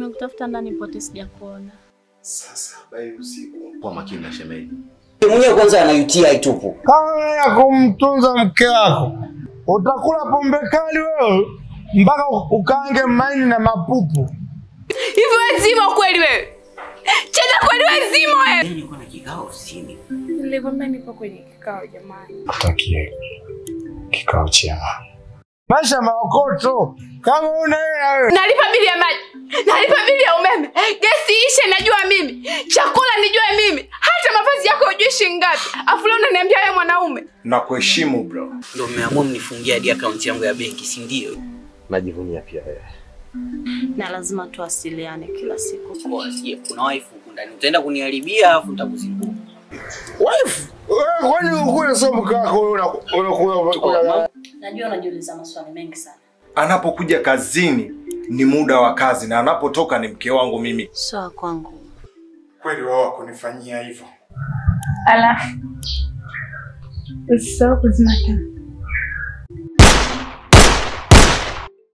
Nimekutafuta ndani pote sijakuona. Sasa bai usiku. Kwa makini na shemeji. Mwenyewe kwanza anayutia itupu. Kama wewe kumtunza mke wako, utakula pombe kali wewe mpaka ukaange maini na mapupu. Hivi wewe zima kweli wewe? Cheza kweli wewe zima wewe? Mimi niko na kikao usini. Nilikwambia nipo kwenye kikao jamani. Atakie kikao cha maisha maokoto. Kama una wewe Nalipa bili ya maji, nalipa bili ya umeme, gesi ishe najua mimi, chakula nijue mimi, hata mavazi yako ujue shilingi ngapi. Afu leo unaniambia wewe mwanaume. Nakuheshimu bro. Ndio mmeamua mnifungie hadi account yangu ya benki, si ndio? Najivunia pia wewe. Na lazima tuwasiliane kila siku. Kwa sie kuna wife huko ndani. Utaenda kuniharibia afu nitakuzingua. wife wewe kwani ukule somo kako unakula. Najua unajiuliza maswali mengi sana. Anapokuja kazini ni muda wa kazi na anapotoka ni mke wangu mimi. Sawa kwangu. Kweli wao kunifanyia hivyo. Alafu usisahau kuzima taa.